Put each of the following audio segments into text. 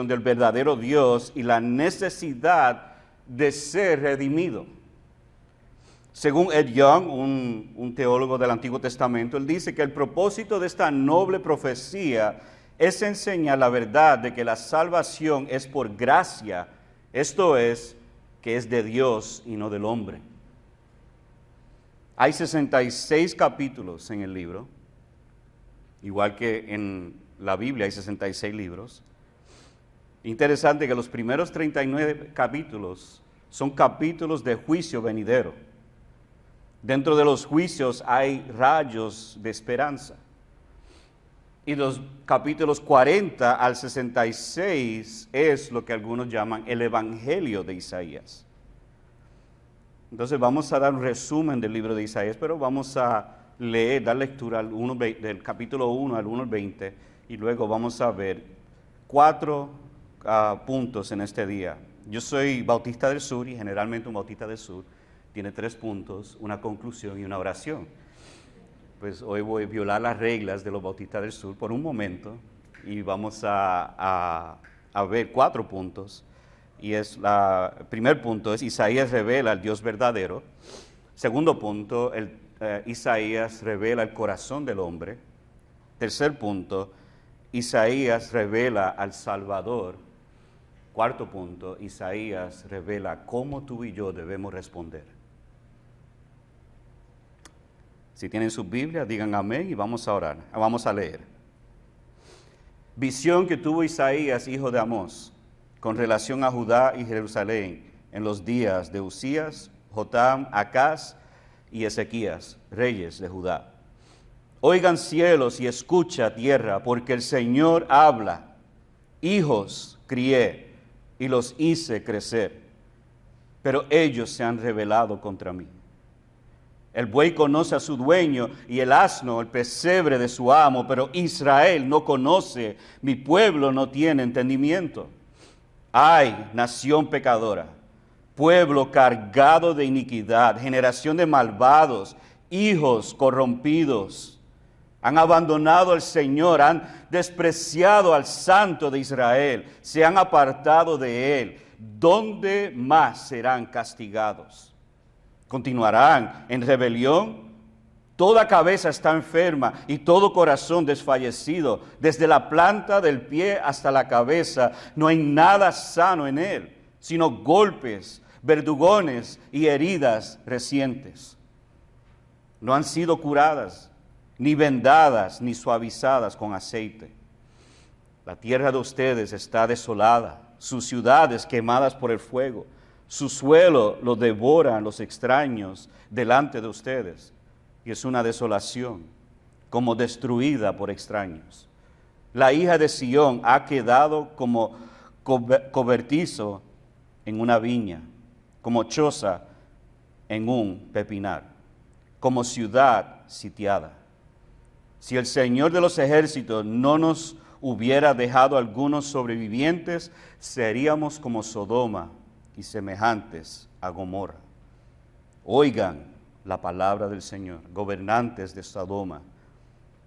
del verdadero Dios y la necesidad de ser redimido. Según Ed Young, un teólogo del Antiguo Testamento, él dice que el propósito de esta noble profecía es enseñar la verdad de que la salvación es por gracia, esto es, que es de Dios y no del hombre. Hay 66 capítulos en el libro, igual que en la Biblia hay 66 libros. Interesante que los primeros 39 capítulos son capítulos de juicio venidero. Dentro de los juicios hay rayos de esperanza. Y los capítulos 40 al 66 es lo que algunos llaman el Evangelio de Isaías. Entonces vamos a dar un resumen del libro de Isaías, pero vamos a leer, dar lectura del capítulo 1 al 1 al 20, y luego vamos a ver 4 puntos en este día. Yo soy bautista del sur, y generalmente un bautista del sur tiene 3 puntos, una conclusión y una oración. Pues hoy voy a violar las reglas de los bautistas del sur por un momento, y vamos a ver 4 puntos. Y el primer punto es Isaías revela al Dios verdadero. Segundo punto, Isaías revela el corazón del hombre. Tercer punto, Isaías revela al Salvador. Cuarto punto, Isaías revela cómo tú y yo debemos responder. Si tienen sus Biblias, digan amén y vamos a orar, vamos a leer. Visión que tuvo Isaías, hijo de Amós, con relación a Judá y Jerusalén en los días de Usías, Jotam, Acaz y Ezequías, reyes de Judá. Oigan cielos y escucha tierra, porque el Señor habla. Hijos crié y los hice crecer, pero ellos se han rebelado contra mí. El buey conoce a su dueño y el asno el pesebre de su amo, pero Israel no conoce, mi pueblo no tiene entendimiento. Ay, nación pecadora, pueblo cargado de iniquidad, generación de malvados, hijos corrompidos. Han abandonado al Señor, han despreciado al Santo de Israel, se han apartado de Él. ¿Dónde más serán castigados? ¿Continuarán en rebelión? Toda cabeza está enferma y todo corazón desfallecido. Desde la planta del pie hasta la cabeza no hay nada sano en él, sino golpes, verdugones y heridas recientes. No han sido curadas, ni vendadas, ni suavizadas con aceite. La tierra de ustedes está desolada, sus ciudades quemadas por el fuego. Su suelo lo devoran los extraños delante de ustedes. Y es una desolación, como destruida por extraños. La hija de Sión ha quedado como cobertizo en una viña, como choza en un pepinar, como ciudad sitiada. Si el Señor de los ejércitos no nos hubiera dejado algunos sobrevivientes, seríamos como Sodoma y semejantes a Gomorra. Oigan la palabra del Señor, gobernantes de Sodoma,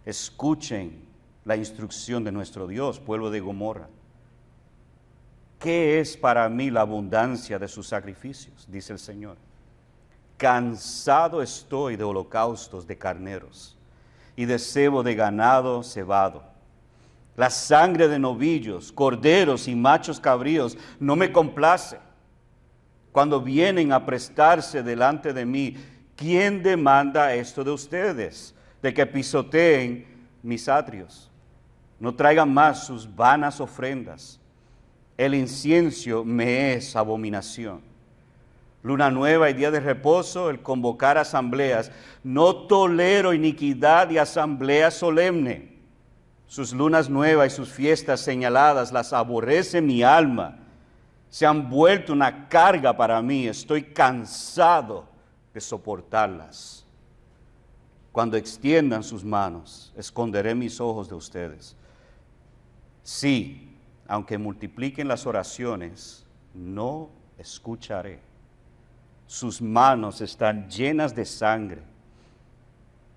escuchen la instrucción de nuestro Dios, pueblo de Gomorra. ¿Qué es para mí la abundancia de sus sacrificios? Dice el Señor. Cansado estoy de holocaustos de carneros y de cebo de ganado cebado. La sangre de novillos, corderos y machos cabríos no me complace. Cuando vienen a prestarse delante de mí, ¿quién demanda esto de ustedes? De que pisoteen mis atrios. No traigan más sus vanas ofrendas. El incienso me es abominación. Luna nueva y día de reposo, el convocar asambleas. No tolero iniquidad y asamblea solemne. Sus lunas nuevas y sus fiestas señaladas las aborrece mi alma. Se han vuelto una carga para mí. Estoy cansado de soportarlas. Cuando extiendan sus manos, esconderé mis ojos de ustedes. Sí, aunque multipliquen las oraciones, no escucharé. Sus manos están llenas de sangre.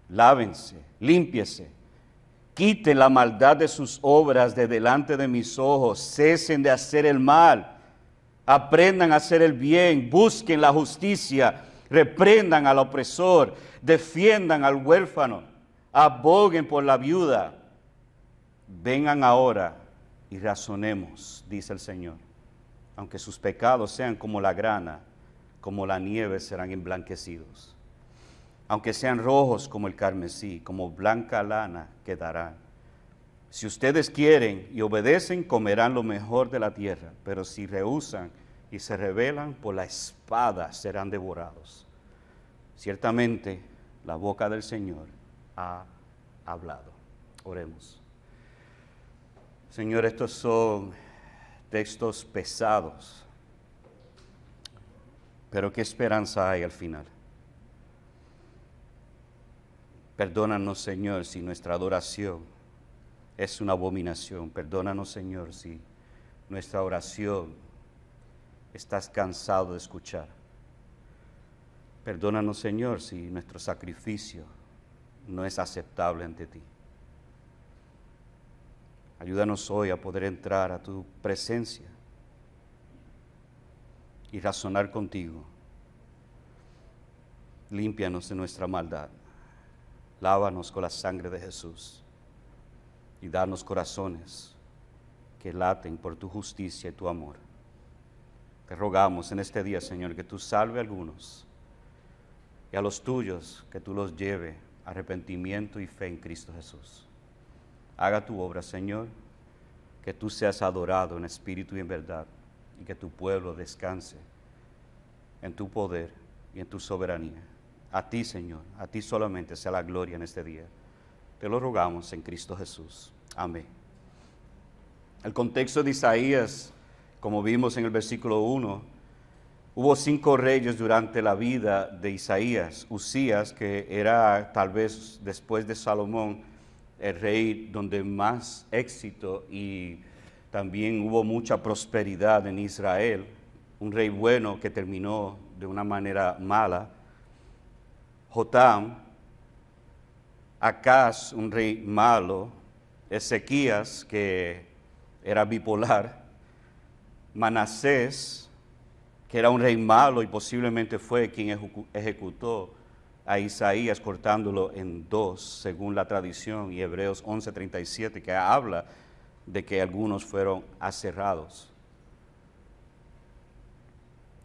Lávense, límpiese Quiten la maldad de sus obras de delante de mis ojos. Cesen de hacer el mal. Aprendan a hacer el bien. Busquen la justicia. Reprendan al opresor. Defiendan al huérfano. Aboguen por la viuda. Vengan ahora y razonemos, dice el Señor. Aunque sus pecados sean como la grana, como la nieve serán emblanquecidos. Aunque sean rojos como el carmesí, como blanca lana quedarán. Si ustedes quieren y obedecen, comerán lo mejor de la tierra, pero si rehúsan y se rebelan, por la espada serán devorados. Ciertamente, la boca del Señor ha hablado. Oremos. Señor, estos son textos pesados, pero qué esperanza hay al final. Perdónanos, Señor, si nuestra adoración es una abominación. Perdónanos, Señor, si nuestra oración estás cansado de escuchar. Perdónanos, Señor, si nuestro sacrificio no es aceptable ante ti. Ayúdanos hoy a poder entrar a tu presencia y razonar contigo. Límpianos de nuestra maldad. Lávanos con la sangre de Jesús y danos corazones que laten por tu justicia y tu amor. Te rogamos en este día, Señor, que tú salve a algunos y a los tuyos que tú los lleve a arrepentimiento y fe en Cristo Jesús. Haga tu obra, Señor, que tú seas adorado en espíritu y en verdad y que tu pueblo descanse en tu poder y en tu soberanía. A ti, Señor, a ti solamente sea la gloria en este día. Te lo rogamos en Cristo Jesús. Amén. El contexto de Isaías, como vimos en el versículo 1, hubo 5 reyes durante la vida de Isaías. Usías, que era tal vez después de Salomón, el rey donde más éxito y también hubo mucha prosperidad en Israel. Un rey bueno que terminó de una manera mala. Jotam, Acaz, un rey malo, Ezequías, que era bipolar, Manasés, que era un rey malo y posiblemente fue quien ejecutó a Isaías cortándolo en 2, según la tradición, y Hebreos 11:37, que habla de que algunos fueron aserrados.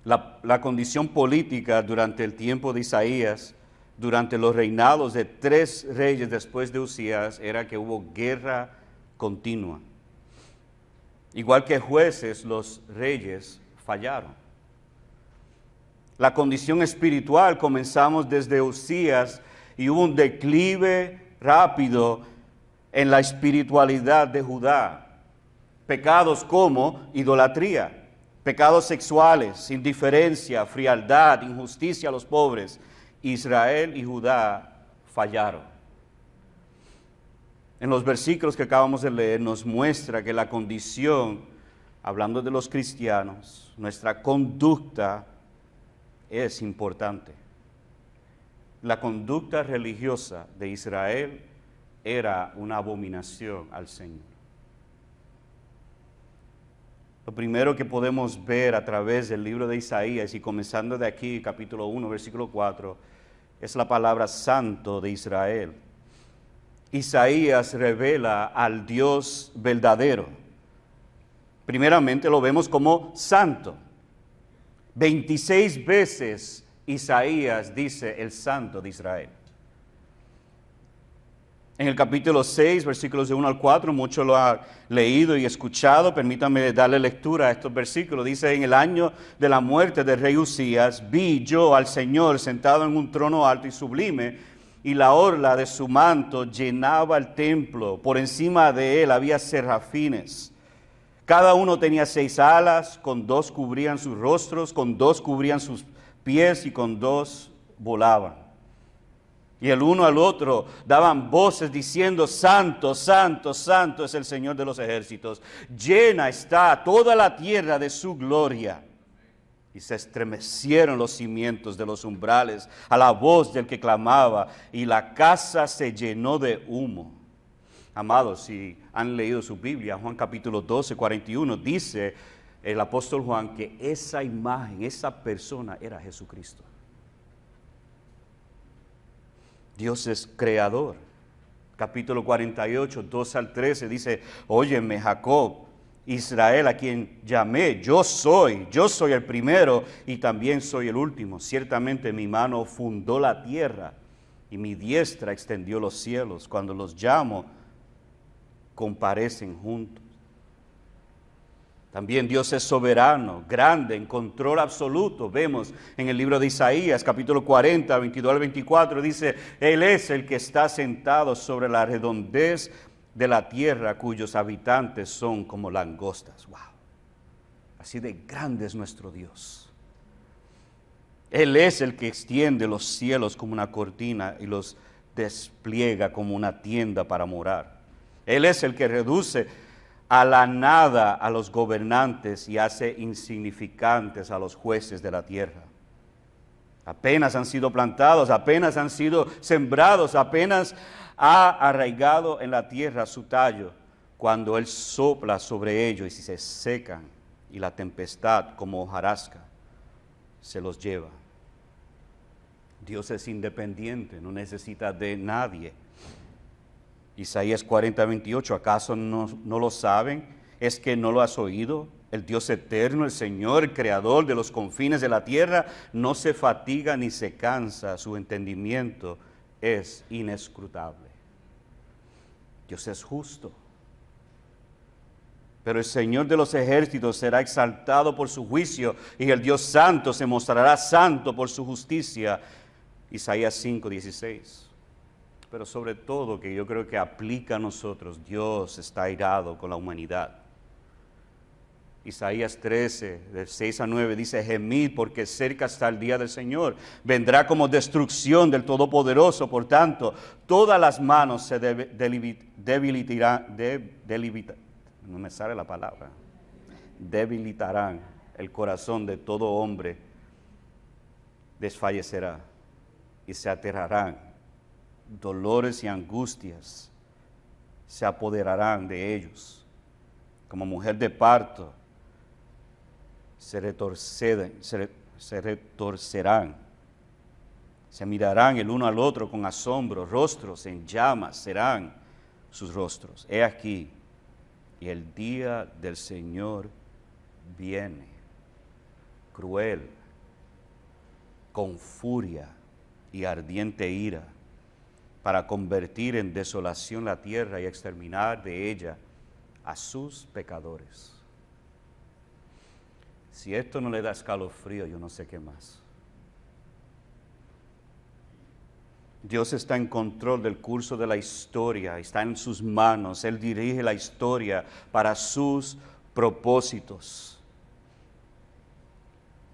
La condición política durante el tiempo de Isaías, durante los reinados de 3 reyes después de Usías, era que hubo guerra continua. Igual que jueces, los reyes fallaron. La condición espiritual comenzamos desde Usías y hubo un declive rápido en la espiritualidad de Judá. Pecados como idolatría, pecados sexuales, indiferencia, frialdad, injusticia a los pobres. Israel y Judá fallaron. En los versículos que acabamos de leer nos muestra que la condición, hablando de los cristianos, nuestra conducta es importante. La conducta religiosa de Israel era una abominación al Señor. Lo primero que podemos ver a través del libro de Isaías, y comenzando de aquí, capítulo 1, versículo 4, es la palabra santo de Israel. Isaías revela al Dios verdadero. Primeramente lo vemos como santo. 26 veces Isaías dice el santo de Israel. En el capítulo 6, versículos de 1 al 4, muchos lo han leído y escuchado. Permítanme darle lectura a estos versículos. Dice: en el año de la muerte del rey Usías, vi yo al Señor sentado en un trono alto y sublime, y la orla de su manto llenaba el templo. Por encima de él había serafines. Cada uno tenía 6 alas, con 2 cubrían sus rostros, con 2 cubrían sus pies y con 2 volaban. Y el uno al otro daban voces diciendo: santo, santo, santo es el Señor de los ejércitos. Llena está toda la tierra de su gloria. Y se estremecieron los cimientos de los umbrales a la voz del que clamaba, y la casa se llenó de humo. Amados, si han leído su Biblia, Juan capítulo 12, 41, dice el apóstol Juan que esa imagen, esa persona era Jesucristo. Dios es creador. Capítulo 48, 2 al 13 dice, óyeme Jacob, Israel a quien llamé, yo soy el primero y también soy el último. Ciertamente mi mano fundó la tierra y mi diestra extendió los cielos. Cuando los llamo, comparecen juntos. También Dios es soberano, grande, en control absoluto. Vemos en el libro de Isaías, capítulo 40, 22 al 24, dice, Él es el que está sentado sobre la redondez de la tierra, cuyos habitantes son como langostas. ¡Wow! Así de grande es nuestro Dios. Él es el que extiende los cielos como una cortina y los despliega como una tienda para morar. Él es el que reduce a la nada a los gobernantes y hace insignificantes a los jueces de la tierra. Apenas han sido plantados, apenas han sido sembrados, apenas ha arraigado en la tierra su tallo, cuando Él sopla sobre ellos y se secan, y la tempestad como hojarasca se los lleva. Dios es independiente, no necesita de nadie. Isaías 40, 28, ¿acaso no lo saben? ¿Es que no lo has oído? El Dios eterno, el Señor, el Creador de los confines de la tierra, no se fatiga ni se cansa, su entendimiento es inescrutable. Dios es justo, pero el Señor de los ejércitos será exaltado por su juicio, y el Dios santo se mostrará santo por su justicia. Isaías 5, 16. Pero sobre todo, que yo creo que aplica a nosotros, Dios está airado con la humanidad. Isaías 13, del 6 a 9, dice, gemid porque cerca está el día del Señor. Vendrá como destrucción del Todopoderoso, por tanto, todas las manos se no me sale la palabra, debilitarán, el corazón de todo hombre desfallecerá y se aterrarán. Dolores y angustias se apoderarán de ellos. Como mujer de parto, se retorcerán. Se mirarán el uno al otro con asombro, rostros en llamas serán sus rostros. He aquí, y el día del Señor viene, cruel, con furia y ardiente ira, para convertir en desolación la tierra y exterminar de ella a sus pecadores. Si esto no le da escalofrío, yo no sé qué más. Dios está en control del curso de la historia, está en sus manos, Él dirige la historia para sus propósitos.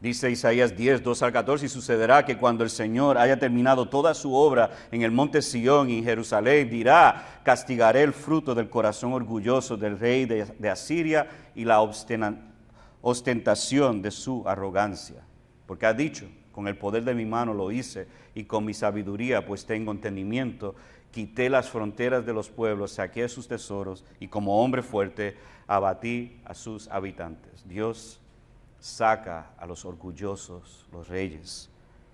Dice Isaías 10, 2 al 14, y sucederá que cuando el Señor haya terminado toda su obra en el monte Sión y en Jerusalén, dirá, castigaré el fruto del corazón orgulloso del rey de Asiria y la ostentación de su arrogancia. Porque ha dicho, con el poder de mi mano lo hice, y con mi sabiduría, pues tengo entendimiento, quité las fronteras de los pueblos, saqué sus tesoros, y como hombre fuerte abatí a sus habitantes. Dios saca a los orgullosos, los reyes,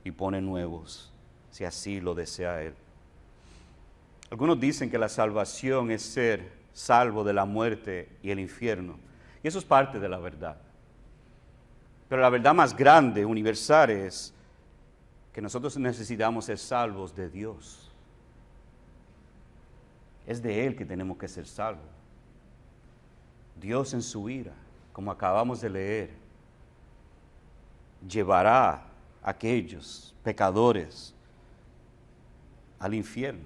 y pone nuevos, si así lo desea Él. Algunos dicen que la salvación es ser salvo de la muerte y el infierno, y eso es parte de la verdad. Pero la verdad más grande, universal, es que nosotros necesitamos ser salvos de Dios. Es de Él que tenemos que ser salvos. Dios en su ira, como acabamos de leer, llevará a aquellos pecadores al infierno.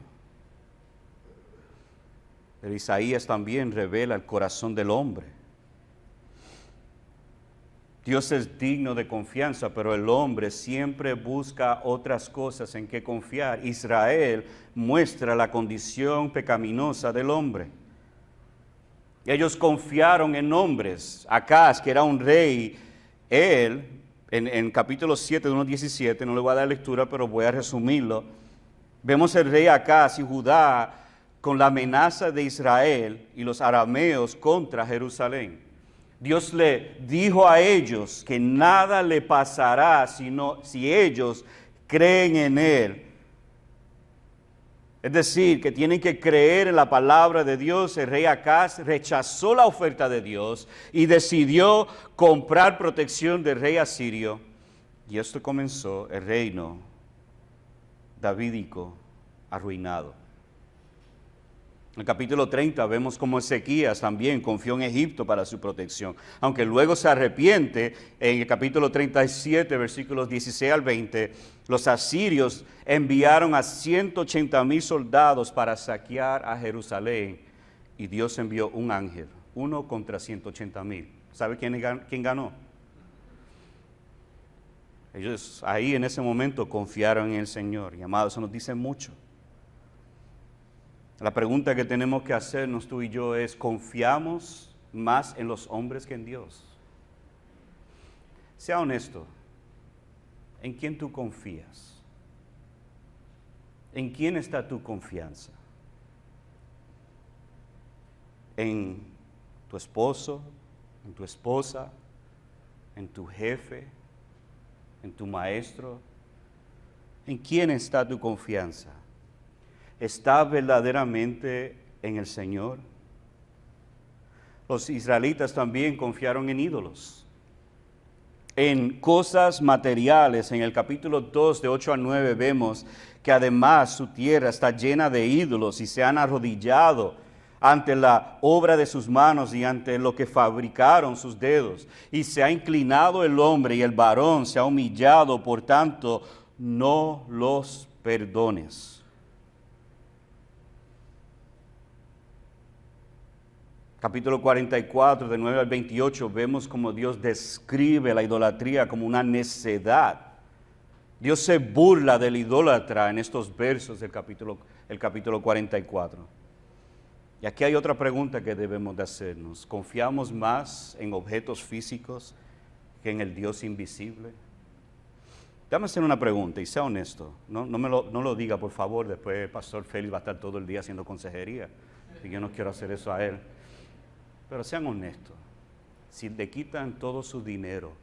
Pero Isaías también revela el corazón del hombre. Dios es digno de confianza, pero el hombre siempre busca otras cosas en que confiar. Israel muestra la condición pecaminosa del hombre. Ellos confiaron en hombres. Acaz, que era un rey, él, en capítulo 7 de 1:17, no le voy a dar lectura, pero voy a resumirlo. Vemos el rey Acaz y Judá con la amenaza de Israel y los arameos contra Jerusalén. Dios le dijo a ellos que nada le pasará si ellos creen en Él. Es decir, que tienen que creer en la palabra de Dios. El rey Acaz rechazó la oferta de Dios y decidió comprar protección del rey asirio. Y esto comenzó el reino davídico arruinado. En el capítulo 30 vemos cómo Ezequías también confió en Egipto para su protección, aunque luego se arrepiente. En el capítulo 37, versículos 16 al 20, los asirios enviaron a 180,000 soldados para saquear a Jerusalén y Dios envió un ángel, uno contra 180,000. ¿Sabe quién ganó? Ellos ahí en ese momento confiaron en el Señor. Y amados, eso nos dice mucho. La pregunta que tenemos que hacernos tú y yo es, ¿confiamos más en los hombres que en Dios? Sea honesto, ¿en quién tú confías? ¿En quién está tu confianza? ¿En tu esposo? ¿En tu esposa? ¿En tu jefe? ¿En tu maestro? ¿En quién está tu confianza? ¿Está verdaderamente en el Señor? Los israelitas también confiaron en ídolos, en cosas materiales. En el capítulo 2, de 8 a 9, vemos que además su tierra está llena de ídolos y se han arrodillado ante la obra de sus manos y ante lo que fabricaron sus dedos. Y se ha inclinado el hombre y el varón se ha humillado, por tanto, no los perdones. Capítulo 44, de 9 al 28, vemos como Dios describe la idolatría como una necedad. Dios se burla del idólatra en estos versos del capítulo 44. Y aquí hay otra pregunta que debemos de hacernos. ¿Confiamos más en objetos físicos que en el Dios invisible? Déjame hacer una pregunta y sea honesto. No lo diga, por favor. Después el pastor Félix va a estar todo el día haciendo consejería. Y yo no quiero hacer eso a él. Pero sean honestos, si le quitan todo su dinero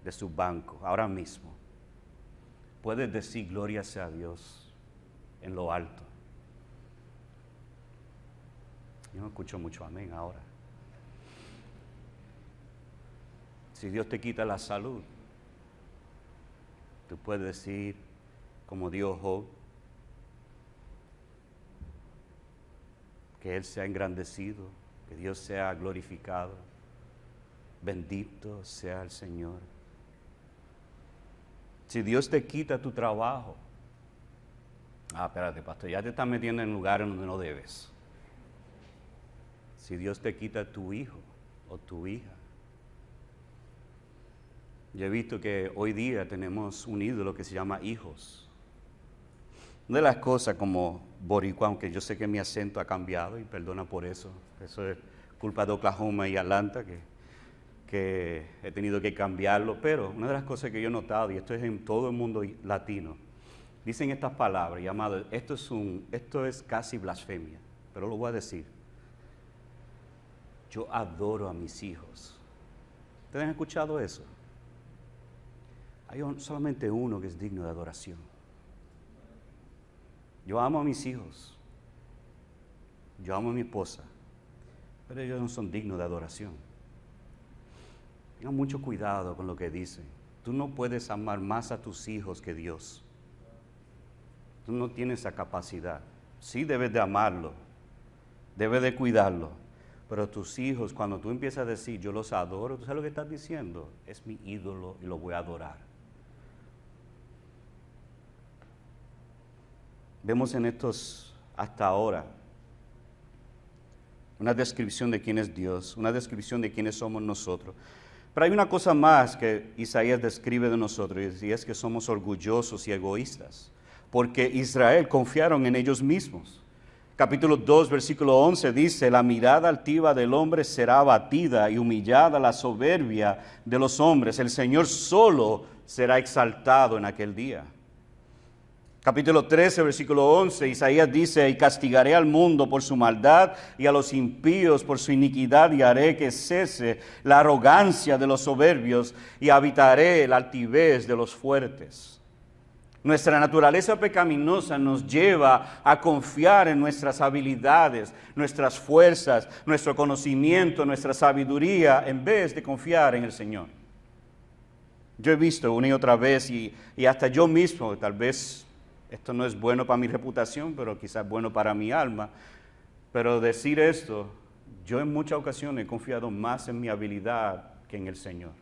de su banco ahora mismo, puedes decir gloria sea a Dios en lo alto. Yo no escucho mucho amén ahora. Si Dios te quita la salud, tú puedes decir, como dijo Job, que Él sea engrandecido, que Dios sea glorificado, bendito sea el Señor. Si Dios te quita tu trabajo, espérate, pastor, ya te estás metiendo en lugares donde no debes. Si Dios te quita tu hijo o tu hija. Yo he visto que hoy día tenemos un ídolo que se llama hijos. Una de las cosas como boricua, aunque yo sé que mi acento ha cambiado y perdona por eso, eso es culpa de Oklahoma y Atlanta que he tenido que cambiarlo, pero una de las cosas que yo he notado, y esto es en todo el mundo latino, dicen estas palabras, llamadas, esto es casi blasfemia, pero lo voy a decir. Yo adoro a mis hijos. ¿Ustedes han escuchado eso? Hay solamente uno que es digno de adoración. Yo amo a mis hijos. Yo amo a mi esposa. Pero ellos no son dignos de adoración. Tengan mucho cuidado con lo que dicen. Tú no puedes amar más a tus hijos que Dios. Tú no tienes esa capacidad. Sí debes de amarlo. Debes de cuidarlo. Pero tus hijos, cuando tú empiezas a decir, yo los adoro, ¿tú sabes lo que estás diciendo? Es mi ídolo y lo voy a adorar. Vemos en estos, hasta ahora, una descripción de quién es Dios, una descripción de quiénes somos nosotros. Pero hay una cosa más que Isaías describe de nosotros, y es que somos orgullosos y egoístas, porque Israel confiaron en ellos mismos. Capítulo 2, versículo 11 dice, la mirada altiva del hombre será abatida y humillada la soberbia de los hombres. El Señor solo será exaltado en aquel día. Capítulo 13, versículo 11, Isaías dice, y castigaré al mundo por su maldad y a los impíos por su iniquidad, y haré que cese la arrogancia de los soberbios y habitaré la altivez de los fuertes. Nuestra naturaleza pecaminosa nos lleva a confiar en nuestras habilidades, nuestras fuerzas, nuestro conocimiento, nuestra sabiduría, en vez de confiar en el Señor. Yo he visto una y otra vez, y hasta yo mismo, tal vez esto no es bueno para mi reputación, pero quizás bueno para mi alma, pero decir esto, yo en muchas ocasiones he confiado más en mi habilidad que en el Señor.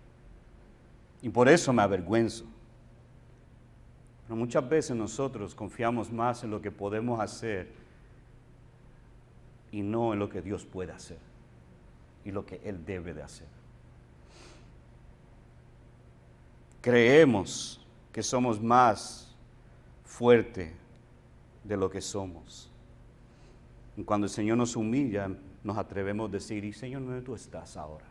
Y por eso me avergüenzo. Pero muchas veces nosotros confiamos más en lo que podemos hacer y no en lo que Dios puede hacer y lo que Él debe de hacer. Creemos que somos más fuertes de lo que somos. Y cuando el Señor nos humilla, nos atrevemos a decir, y Señor, ¿dónde tú estás ahora?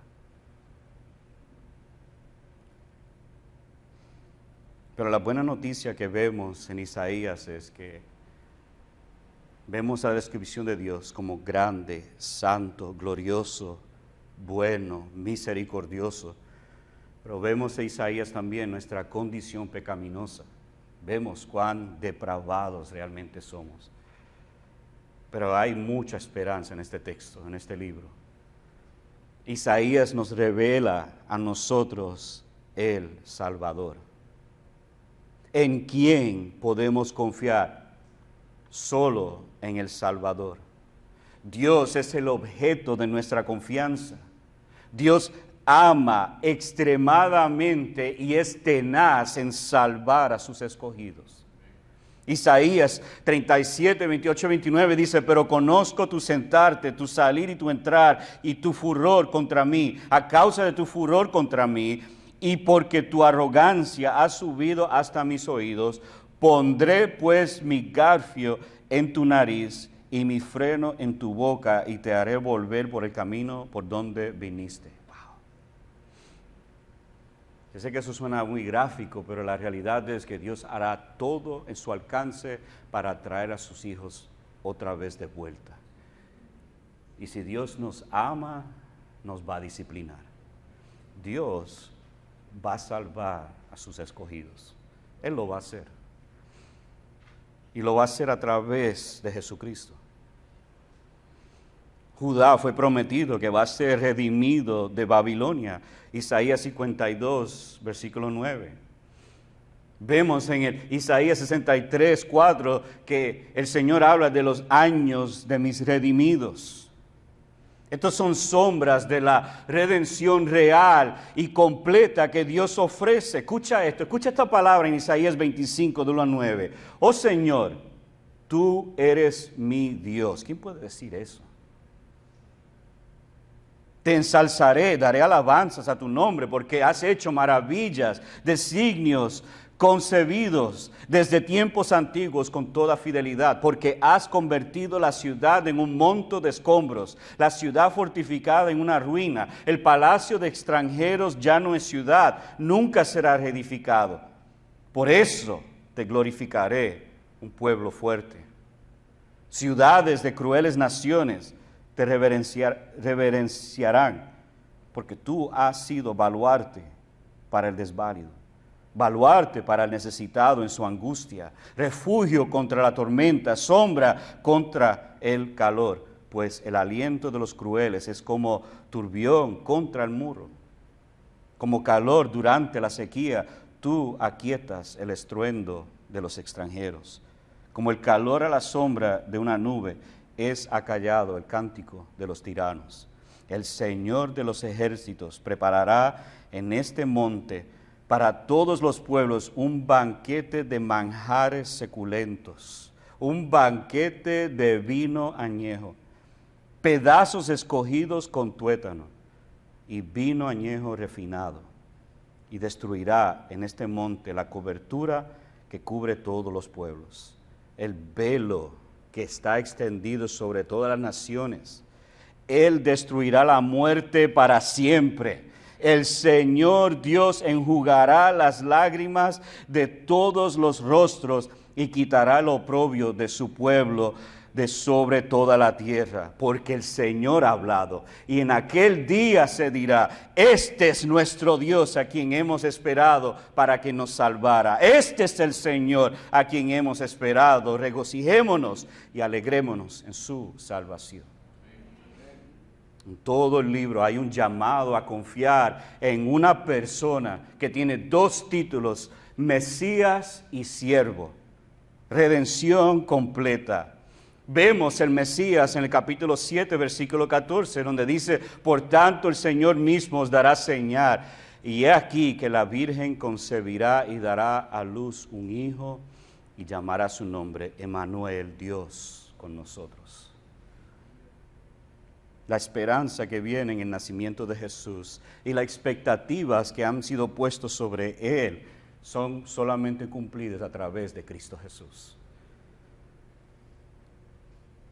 Pero la buena noticia que vemos en Isaías es que vemos la descripción de Dios como grande, santo, glorioso, bueno, misericordioso. Pero vemos en Isaías también nuestra condición pecaminosa. Vemos cuán depravados realmente somos. Pero hay mucha esperanza en este texto, en este libro. Isaías nos revela a nosotros el Salvador. ¿En quién podemos confiar? Solo en el Salvador. Dios es el objeto de nuestra confianza. Dios ama extremadamente y es tenaz en salvar a sus escogidos. Isaías 37, 28, 29 dice, pero conozco tu sentarte, tu salir y tu entrar y tu furor contra mí, a causa de tu furor contra mí, y porque tu arrogancia ha subido hasta mis oídos, pondré pues mi garfio en tu nariz y mi freno en tu boca y te haré volver por el camino por donde viniste. Wow. Yo sé que eso suena muy gráfico, pero la realidad es que Dios hará todo en su alcance para traer a sus hijos otra vez de vuelta. Y si Dios nos ama, nos va a disciplinar. Dios va a salvar a sus escogidos. Él lo va a hacer. Y lo va a hacer a través de Jesucristo. Judá fue prometido que va a ser redimido de Babilonia. Isaías 52, versículo 9. Vemos en el Isaías 63, 4 que el Señor habla de los años de mis redimidos. Estos son sombras de la redención real y completa que Dios ofrece. Escucha esto, escucha esta palabra en Isaías 25, de 1 a 9. Oh Señor, tú eres mi Dios. ¿Quién puede decir eso? Te ensalzaré, daré alabanzas a tu nombre, porque has hecho maravillas, designios concebidos desde tiempos antiguos con toda fidelidad, porque has convertido la ciudad en un monte de escombros, la ciudad fortificada en una ruina, el palacio de extranjeros ya no es ciudad, nunca será reedificado. Por eso te glorificaré, un pueblo fuerte. Ciudades de crueles naciones te reverenciarán, porque tú has sido baluarte para el desválido, baluarte para el necesitado en su angustia, refugio contra la tormenta, sombra contra el calor, pues el aliento de los crueles es como turbión contra el muro, como calor durante la sequía, tú aquietas el estruendo de los extranjeros, como el calor a la sombra de una nube, es acallado el cántico de los tiranos. El Señor de los ejércitos preparará en este monte para todos los pueblos un banquete de manjares suculentos, un banquete de vino añejo, pedazos escogidos con tuétano y vino añejo refinado. Y destruirá en este monte la cobertura que cubre todos los pueblos, el velo que está extendido sobre todas las naciones. Él destruirá la muerte para siempre. El Señor Dios enjugará las lágrimas de todos los rostros y quitará el oprobio de su pueblo de sobre toda la tierra, porque el Señor ha hablado. Y en aquel día se dirá, este es nuestro Dios a quien hemos esperado para que nos salvara. Este es el Señor a quien hemos esperado. Regocijémonos y alegrémonos en su salvación. En todo el libro hay un llamado a confiar en una persona que tiene dos títulos, Mesías y siervo. Redención completa. Vemos el Mesías en el capítulo 7, versículo 14, donde dice, por tanto el Señor mismo os dará señal, y he aquí que la Virgen concebirá y dará a luz un hijo, y llamará su nombre Emmanuel, Dios con nosotros. La esperanza que viene en el nacimiento de Jesús y las expectativas que han sido puestas sobre Él son solamente cumplidas a través de Cristo Jesús.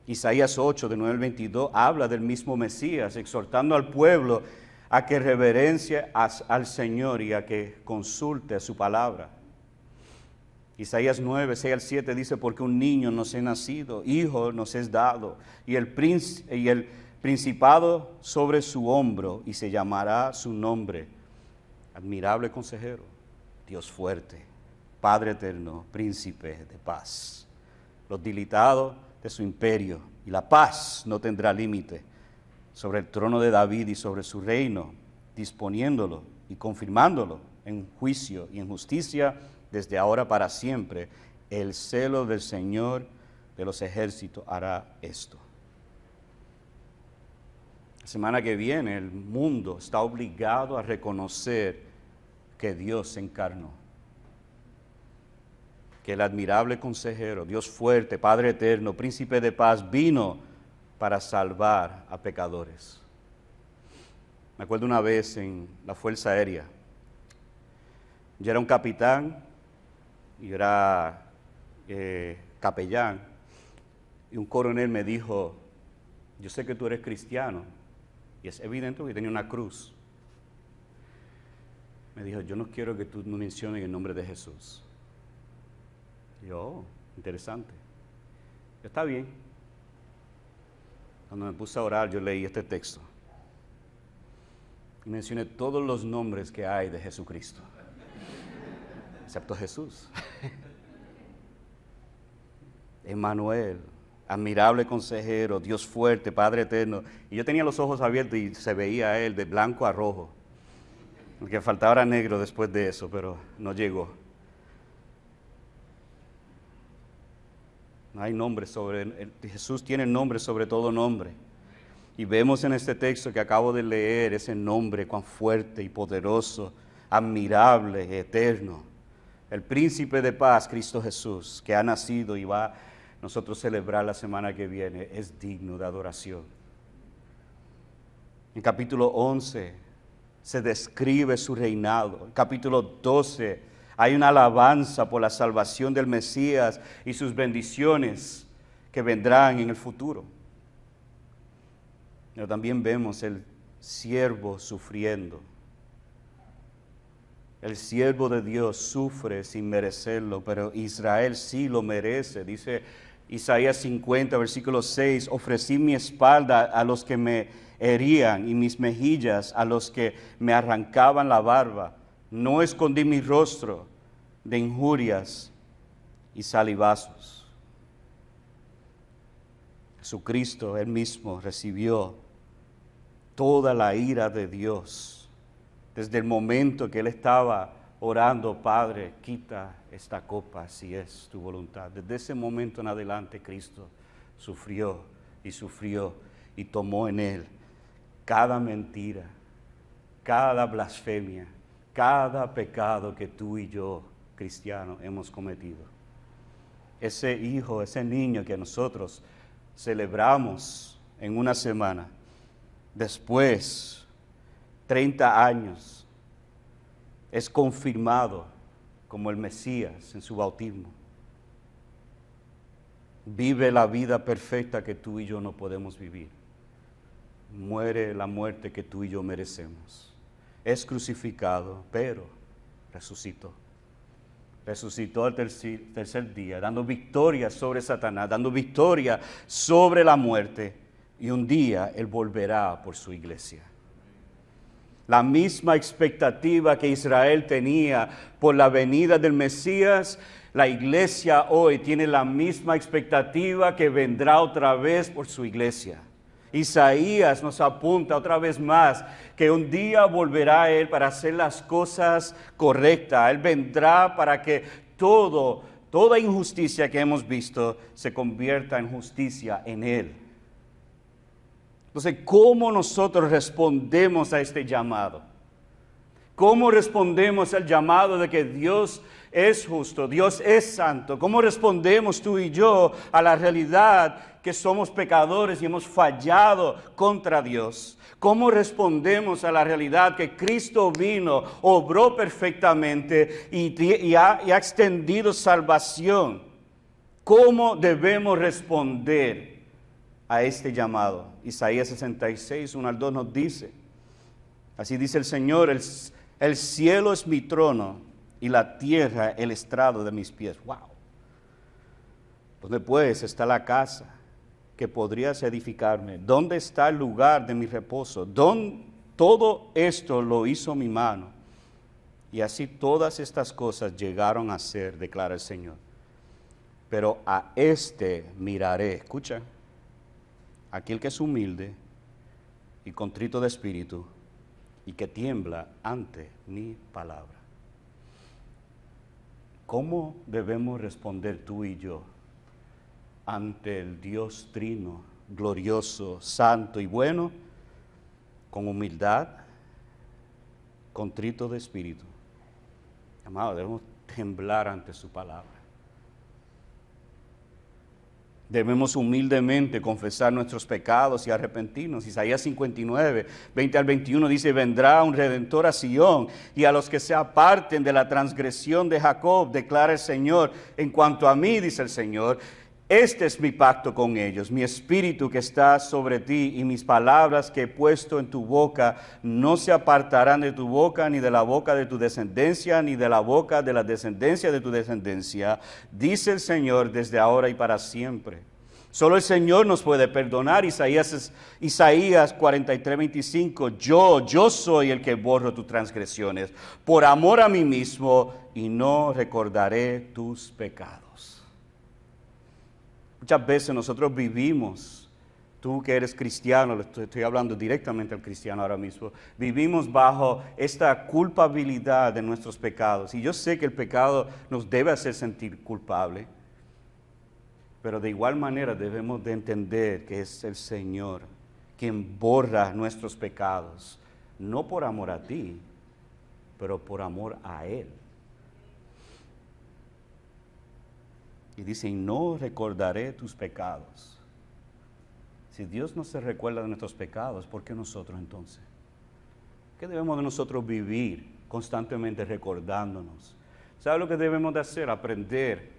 Isaías 8, de 9 al 22, habla del mismo Mesías, exhortando al pueblo a que reverencie al Señor y a que consulte su palabra. Isaías 9, 6 al 7 dice, porque un niño nos es nacido, hijo nos es dado, y el principado sobre su hombro, y se llamará su nombre, admirable consejero, Dios fuerte, Padre eterno, príncipe de paz. Los dilatados de su imperio, y la paz no tendrá límite sobre el trono de David y sobre su reino, disponiéndolo y confirmándolo en juicio y en justicia desde ahora para siempre. El celo del Señor de los ejércitos hará esto. La semana que viene el mundo está obligado a reconocer que Dios se encarnó, que el admirable consejero, Dios fuerte, Padre eterno, príncipe de paz, vino para salvar a pecadores. Me acuerdo una vez en la Fuerza Aérea, yo era un capitán y era capellán, y un coronel me dijo, yo sé que tú eres cristiano, y es evidente que tenía una cruz. Me dijo, yo no quiero que tú no menciones el nombre de Jesús. Yo, interesante. Está bien. Cuando me puse a orar, yo leí este texto. Y mencioné todos los nombres que hay de Jesucristo, excepto Jesús. Emmanuel, admirable consejero, Dios fuerte, Padre eterno. Y yo tenía los ojos abiertos y se veía a Él de blanco a rojo. El que faltaba era negro después de eso, pero no llegó. Hay nombre sobre, Jesús tiene nombre sobre todo nombre. Y vemos en este texto que acabo de leer ese nombre cuán fuerte y poderoso, admirable, eterno. El príncipe de paz, Cristo Jesús, que ha nacido y va a nosotros celebrar la semana que viene, es digno de adoración. En capítulo 11 se describe su reinado. En capítulo 12 hay una alabanza por la salvación del Mesías y sus bendiciones que vendrán en el futuro. Pero también vemos el siervo sufriendo. El siervo de Dios sufre sin merecerlo, pero Israel sí lo merece. Dice Isaías 50, versículo 6, ofrecí mi espalda a los que me herían y mis mejillas a los que me arrancaban la barba. No escondí mi rostro de injurias y salivazos. Jesucristo, Él mismo, recibió toda la ira de Dios. Desde el momento que Él estaba orando, Padre, quita esta copa si es tu voluntad. Desde ese momento en adelante, Cristo sufrió y tomó en Él cada mentira, cada blasfemia, cada pecado que tú y yo, cristianos, hemos cometido. Ese hijo, ese niño que nosotros celebramos en una semana, después, 30 años, es confirmado como el Mesías en su bautismo. Vive la vida perfecta que tú y yo no podemos vivir. Muere la muerte que tú y yo merecemos. Es crucificado, pero resucitó. resucitó al tercer día, dando victoria sobre Satanás, dando victoria sobre la muerte, y un día Él volverá por su iglesia. La misma expectativa que Israel tenía por la venida del Mesías, la iglesia hoy tiene la misma expectativa que vendrá otra vez por su iglesia. Isaías nos apunta otra vez más que un día volverá Él para hacer las cosas correctas. Él vendrá para que toda injusticia que hemos visto se convierta en justicia en Él. Entonces, ¿cómo nosotros respondemos a este llamado? ¿Cómo respondemos al llamado de que Dios es justo, Dios es santo? ¿Cómo respondemos tú y yo a la realidad que somos pecadores y hemos fallado contra Dios? ¿Cómo respondemos a la realidad que Cristo vino, obró perfectamente y ha extendido salvación? ¿Cómo debemos responder a este llamado? Isaías 66, 1 al 2 nos dice, así dice el Señor, el cielo es mi trono y la tierra el estrado de mis pies. ¡Wow! ¿Dónde pues está la casa que podrías edificarme? ¿Dónde está el lugar de mi reposo? Todo esto lo hizo mi mano. Y así todas estas cosas llegaron a ser, declara el Señor. Pero a este miraré, escucha, aquel que es humilde y contrito de espíritu y que tiembla ante mi palabra. ¿Cómo debemos responder tú y yo ante el Dios trino, glorioso, santo y bueno? Con humildad, contrito de espíritu. Amado, debemos temblar ante su palabra. Debemos humildemente confesar nuestros pecados y arrepentirnos. Isaías 59, 20 al 21 dice, vendrá un Redentor a Sion, y a los que se aparten de la transgresión de Jacob, declara el Señor. En cuanto a mí, dice el Señor, este es mi pacto con ellos, mi espíritu que está sobre ti y mis palabras que he puesto en tu boca no se apartarán de tu boca, ni de la boca de tu descendencia, ni de la boca de la descendencia de tu descendencia, dice el Señor, desde ahora y para siempre. Solo el Señor nos puede perdonar. Isaías 43, 25, yo soy el que borro tus transgresiones por amor a mí mismo, y no recordaré tus pecados. Muchas veces nosotros vivimos, tú que eres cristiano, estoy hablando directamente al cristiano ahora mismo, vivimos bajo esta culpabilidad de nuestros pecados. Y yo sé que el pecado nos debe hacer sentir culpable, pero de igual manera debemos de entender que es el Señor quien borra nuestros pecados, no por amor a ti, pero por amor a Él. Y dice, y no recordaré tus pecados. Si Dios no se recuerda de nuestros pecados, ¿por qué nosotros entonces? ¿Qué debemos de nosotros vivir constantemente recordándonos? ¿Sabe lo que debemos de hacer? Aprender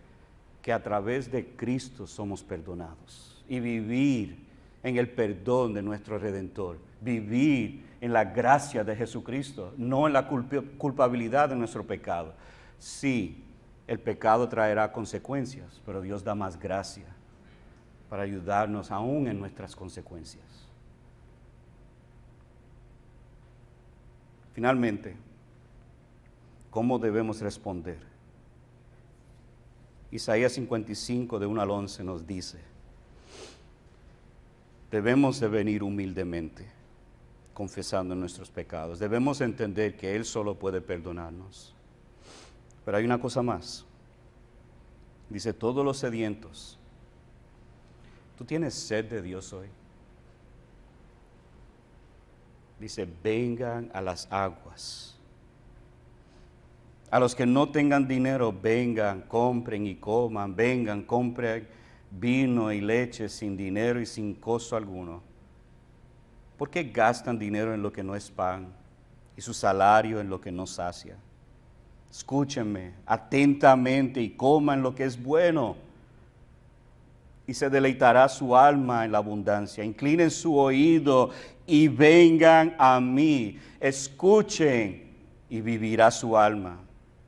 que a través de Cristo somos perdonados. Y vivir en el perdón de nuestro Redentor. Vivir en la gracia de Jesucristo, no en la culpabilidad de nuestro pecado. Sí, el pecado traerá consecuencias, pero Dios da más gracia para ayudarnos aún en nuestras consecuencias. Finalmente, ¿cómo debemos responder? Isaías 55, de 1 al 11 nos dice, debemos de venir humildemente, confesando nuestros pecados. Debemos entender que Él solo puede perdonarnos. Pero hay una cosa más. Dice, todos los sedientos. ¿Tú tienes sed de Dios hoy? Dice, vengan a las aguas. A los que no tengan dinero, vengan, compren y coman. Vengan, compren vino y leche sin dinero y sin costo alguno. ¿Por qué gastan dinero en lo que no es pan y su salario en lo que no sacia? Escúchenme atentamente y coman lo que es bueno, y se deleitará su alma en la abundancia. Inclinen su oído y vengan a mí. Escuchen y vivirá su alma.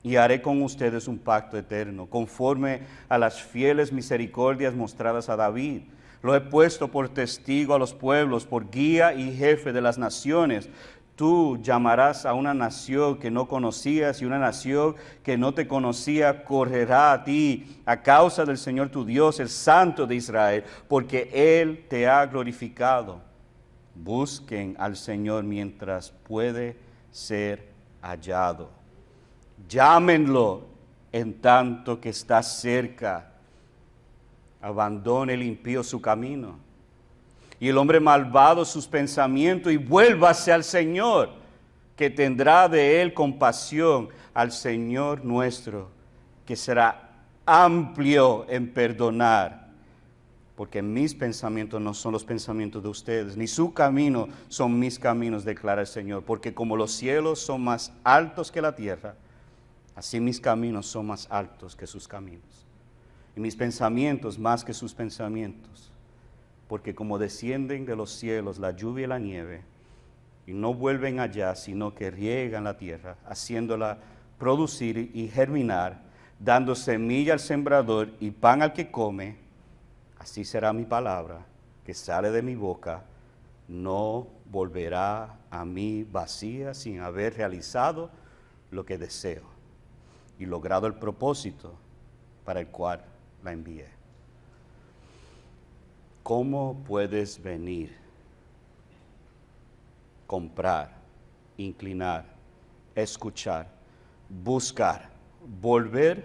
y haré con ustedes un pacto eterno, conforme a las fieles misericordias mostradas a David. Lo he puesto por testigo a los pueblos, por guía y jefe de las naciones. Tú llamarás a una nación que no conocías, y una nación que no te conocía correrá a ti a causa del Señor tu Dios, el Santo de Israel, porque Él te ha glorificado. Busquen al Señor mientras puede ser hallado. Llámenlo en tanto que está cerca. Abandone el impío su camino y el hombre malvado sus pensamientos, y vuélvase al Señor, que tendrá de él compasión, al Señor nuestro, que será amplio en perdonar. Porque mis pensamientos no son los pensamientos de ustedes, ni su camino son mis caminos, declara el Señor. Porque como los cielos son más altos que la tierra, así mis caminos son más altos que sus caminos, y mis pensamientos más que sus pensamientos. Porque como descienden de los cielos la lluvia y la nieve, y no vuelven allá, sino que riegan la tierra, haciéndola producir y germinar, dando semilla al sembrador y pan al que come, así será mi palabra que sale de mi boca, no volverá a mí vacía, sin haber realizado lo que deseo y logrado el propósito para el cual la envié. ¿Cómo puedes venir, comprar, inclinar, escuchar, buscar, volver,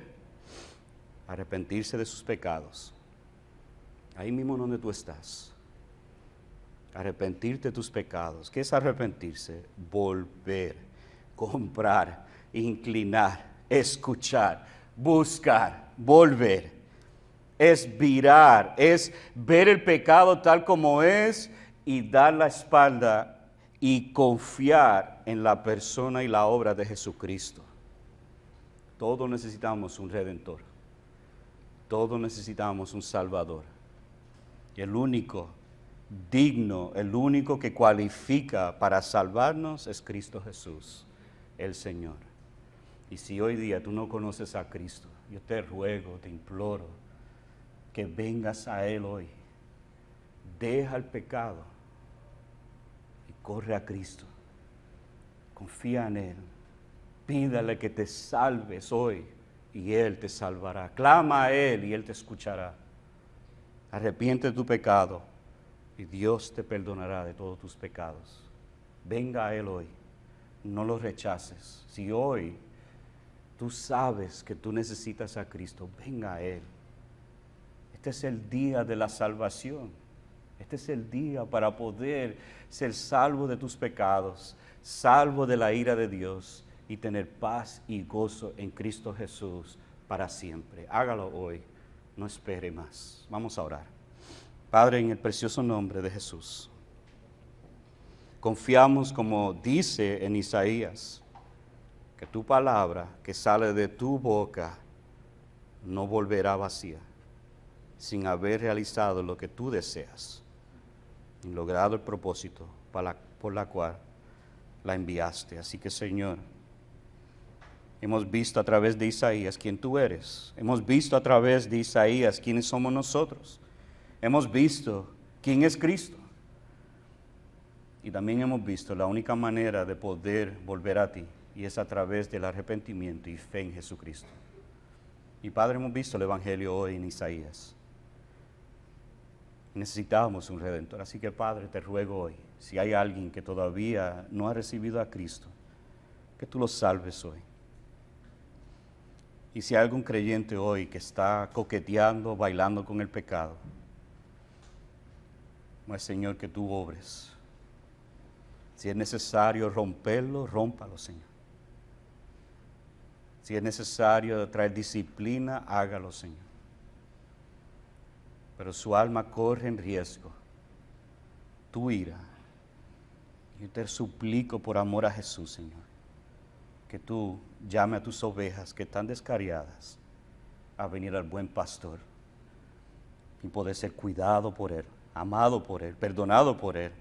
arrepentirse de sus pecados? Ahí mismo donde tú estás. Arrepentirte de tus pecados. ¿Qué es arrepentirse? Volver, comprar, inclinar, escuchar, buscar, volver. Es virar, es ver el pecado tal como es y dar la espalda y confiar en la persona y la obra de Jesucristo. Todos necesitamos un Redentor. Todos necesitamos un Salvador. Y el único digno, el único que cualifica para salvarnos es Cristo Jesús, el Señor. Y si hoy día tú no conoces a Cristo, yo te ruego, te imploro, que vengas a Él hoy. Deja el pecado y corre a Cristo. Confía en Él. Pídale que te salves hoy y Él te salvará. Clama a Él y Él te escuchará. Arrepiente de tu pecado y Dios te perdonará de todos tus pecados. Venga a Él hoy. No lo rechaces. Si hoy tú sabes que tú necesitas a Cristo, venga a Él. Este es el día de la salvación. Este es el día para poder ser salvo de tus pecados, salvo de la ira de Dios y tener paz y gozo en Cristo Jesús para siempre. Hágalo hoy, no espere más. Vamos a orar. Padre, en el precioso nombre de Jesús, confiamos, como dice en Isaías, que tu palabra que sale de tu boca no volverá vacía, sin haber realizado lo que tú deseas y logrado el propósito por la cual la enviaste. Así que, Señor, hemos visto a través de Isaías quién tú eres. Hemos visto a través de Isaías quiénes somos nosotros. Hemos visto quién es Cristo. Y también hemos visto la única manera de poder volver a ti, y es a través del arrepentimiento y fe en Jesucristo. Y Padre, hemos visto el Evangelio hoy en Isaías. Necesitamos un Redentor. Así que, Padre, te ruego hoy, si hay alguien que todavía no ha recibido a Cristo, que tú lo salves hoy. Y si hay algún creyente hoy que está coqueteando, bailando con el pecado, no es, Señor, que tú obres. Si es necesario romperlo, rómpalo, Señor. Si es necesario traer disciplina, hágalo, Señor. Pero su alma corre en riesgo, tu ira. Yo te suplico por amor a Jesús, Señor, que tú llame a tus ovejas que están descarriadas a venir al buen pastor y poder ser cuidado por Él, amado por Él, perdonado por Él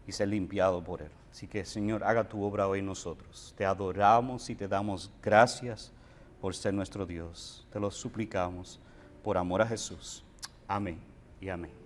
y ser limpiado por Él. Así que, Señor, haga tu obra hoy en nosotros. Te adoramos y te damos gracias por ser nuestro Dios. Te lo suplicamos por amor a Jesús. Amén y amén.